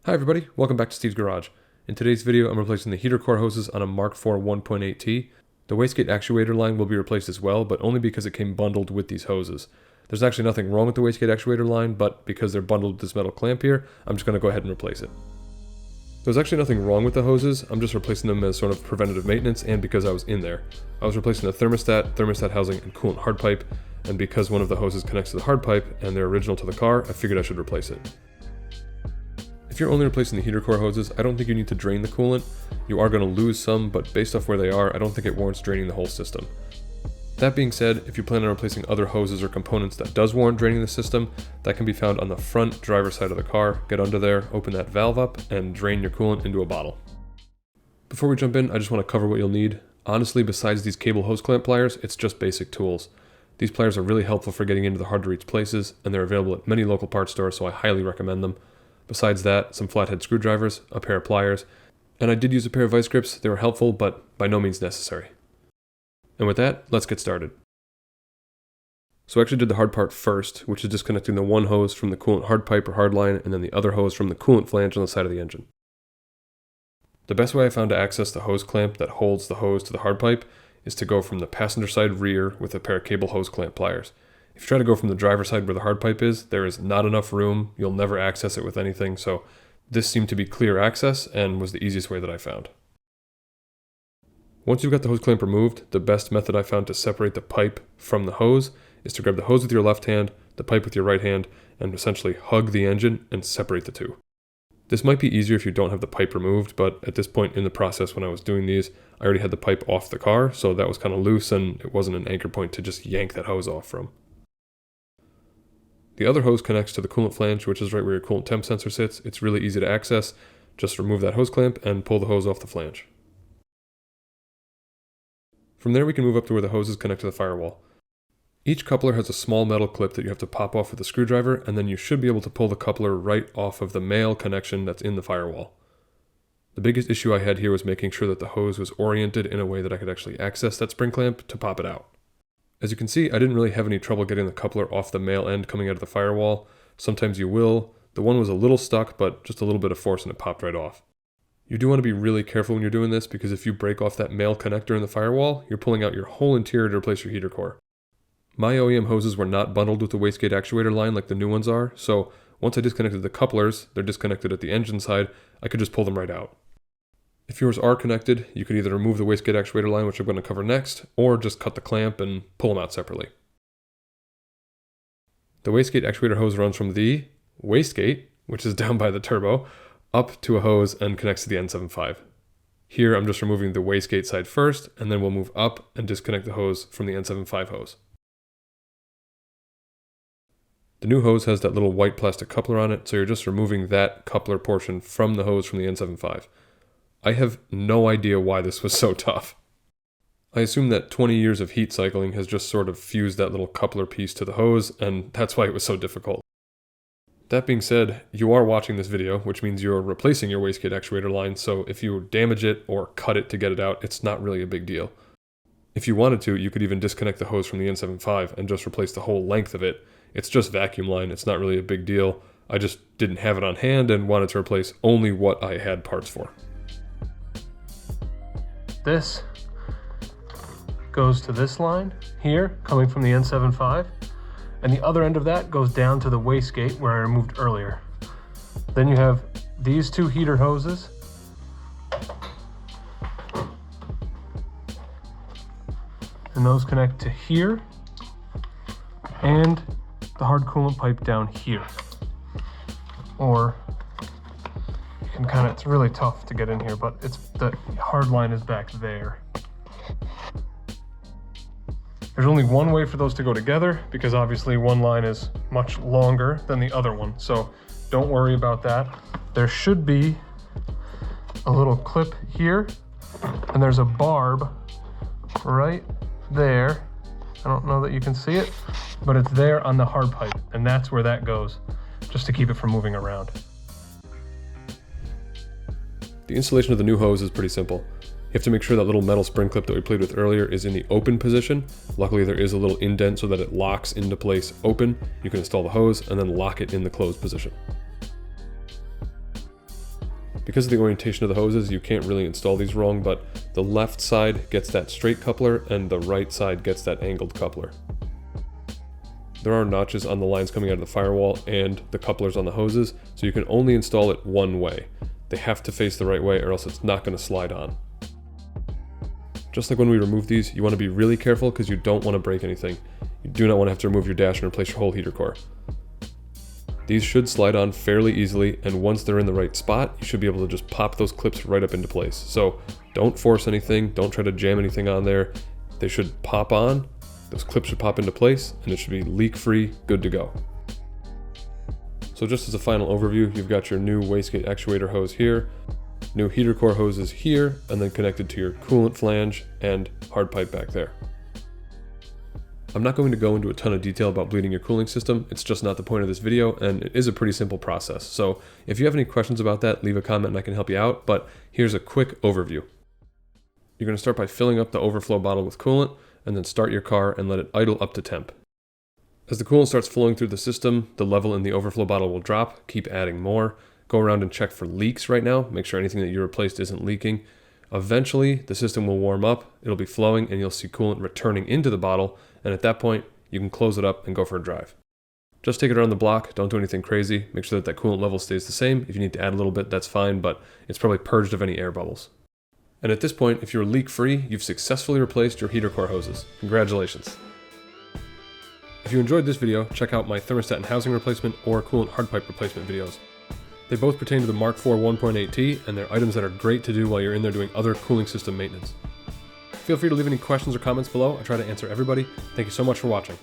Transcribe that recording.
Hi everybody, welcome back to Steve's Garage. In today's video, I'm replacing the heater core hoses on a Mark IV 1.8T. The Wastegate Actuator line will be replaced as well, but only because it came bundled with these hoses. There's actually nothing wrong with the Wastegate Actuator line, but because they're bundled with this metal clamp here, I'm just going to go ahead and replace it. There's actually nothing wrong with the hoses, I'm just replacing them as sort of preventative maintenance and because I was in there. I was replacing the thermostat housing, and coolant hard pipe, and because one of the hoses connects to the hard pipe and they're original to the car, I figured I should replace it. If you're only replacing the heater core hoses, I don't think you need to drain the coolant. You are going to lose some, but based off where they are, I don't think it warrants draining the whole system. That being said, if you plan on replacing other hoses or components that does warrant draining the system, that can be found on the front driver's side of the car. Get under there, open that valve up, and drain your coolant into a bottle. Before we jump in, I just want to cover what you'll need. Honestly, besides these cable hose clamp pliers, it's just basic tools. These pliers are really helpful for getting into the hard to reach places, and they're available at many local parts stores, so I highly recommend them. Besides that, some flathead screwdrivers, a pair of pliers, and I did use a pair of vice grips. They were helpful, but by no means necessary. And with that, let's get started. So I actually did the hard part first, which is disconnecting the one hose from the coolant hard pipe or hard line, and then the other hose from the coolant flange on the side of the engine. The best way I found to access the hose clamp that holds the hose to the hard pipe is to go from the passenger side rear with a pair of cable hose clamp pliers. If you try to go from the driver's side where the hard pipe is, there is not enough room. You'll never access it with anything, so this seemed to be clear access and was the easiest way that I found. Once you've got the hose clamp removed, the best method I found to separate the pipe from the hose is to grab the hose with your left hand, the pipe with your right hand, and essentially hug the engine and separate the two. This might be easier if you don't have the pipe removed, but at this point in the process when I was doing these, I already had the pipe off the car, so that was kind of loose and it wasn't an anchor point to just yank that hose off from. The other hose connects to the coolant flange, which is right where your coolant temp sensor sits. It's really easy to access. Just remove that hose clamp and pull the hose off the flange. From there we can move up to where the hoses connect to the firewall. Each coupler has a small metal clip that you have to pop off with a screwdriver, and then you should be able to pull the coupler right off of the male connection that's in the firewall. The biggest issue I had here was making sure that the hose was oriented in a way that I could actually access that spring clamp to pop it out. As you can see, I didn't really have any trouble getting the coupler off the male end coming out of the firewall. Sometimes you will. The one was a little stuck, but just a little bit of force and it popped right off. You do want to be really careful when you're doing this, because if you break off that male connector in the firewall, you're pulling out your whole interior to replace your heater core. My OEM hoses were not bundled with the Wastegate Actuator line like the new ones are, so once I disconnected the couplers, they're disconnected at the engine side, I could just pull them right out. If yours are connected, you could either remove the Wastegate Actuator line, which I'm going to cover next, or just cut the clamp and pull them out separately. The Wastegate Actuator hose runs from the wastegate, which is down by the turbo, up to a hose and connects to the N75. Here I'm just removing the wastegate side first, and then we'll move up and disconnect the hose from the N75 hose. The new hose has that little white plastic coupler on it, so you're just removing that coupler portion from the hose from the N75. I have no idea why this was so tough. I assume that 20 years of heat cycling has just sort of fused that little coupler piece to the hose, and that's why it was so difficult. That being said, you are watching this video, which means you're replacing your Wastegate Actuator line, so if you damage it or cut it to get it out, it's not really a big deal. If you wanted to, you could even disconnect the hose from the N75 and just replace the whole length of it. It's just vacuum line, it's not really a big deal. I just didn't have it on hand and wanted to replace only what I had parts for. This goes to this line here, coming from the N75, and the other end of that goes down to the wastegate where I removed earlier. Then you have these two heater hoses, and those connect to here, and the hard coolant pipe down here. Or and kind of, it's really tough to get in here, but it's the hard line is back there. There's only one way for those to go together, because obviously one line is much longer than the other one, so don't worry about that. There should be a little clip here, and there's a barb right there. I don't know that you can see it, but it's there on the hard pipe, and that's where that goes, just to keep it from moving around. The installation of the new hose is pretty simple. You have to make sure that little metal spring clip that we played with earlier is in the open position. Luckily there is a little indent so that it locks into place open. You can install the hose and then lock it in the closed position. Because of the orientation of the hoses, you can't really install these wrong, but the left side gets that straight coupler and the right side gets that angled coupler. There are notches on the lines coming out of the firewall and the couplers on the hoses, so you can only install it one way. They have to face the right way or else it's not going to slide on. Just like when we remove these, you want to be really careful because you don't want to break anything. You do not want to have to remove your dash and replace your whole heater core. These should slide on fairly easily, and once they're in the right spot, you should be able to just pop those clips right up into place. So don't force anything, don't try to jam anything on there. They should pop on, those clips should pop into place, and it should be leak-free, good to go. So just as a final overview, you've got your new Wastegate actuator hose here, new heater core hoses here, and then connected to your coolant flange and hard pipe back there. I'm not going to go into a ton of detail about bleeding your cooling system, it's just not the point of this video, and it is a pretty simple process. So if you have any questions about that, leave a comment and I can help you out, but here's a quick overview. You're going to start by filling up the overflow bottle with coolant, and then start your car and let it idle up to temp. As the coolant starts flowing through the system, the level in the overflow bottle will drop, keep adding more. Go around and check for leaks right now, make sure anything that you replaced isn't leaking. Eventually, the system will warm up, it'll be flowing, and you'll see coolant returning into the bottle, and at that point, you can close it up and go for a drive. Just take it around the block, don't do anything crazy, make sure that coolant level stays the same. If you need to add a little bit, that's fine, but it's probably purged of any air bubbles. And at this point, if you're leak-free, you've successfully replaced your heater core hoses. Congratulations. If you enjoyed this video, check out my thermostat and housing replacement or coolant hard pipe replacement videos. They both pertain to the MK4 1.8T, and they're items that are great to do while you're in there doing other cooling system maintenance. Feel free to leave any questions or comments below. I try to answer everybody. Thank you so much for watching.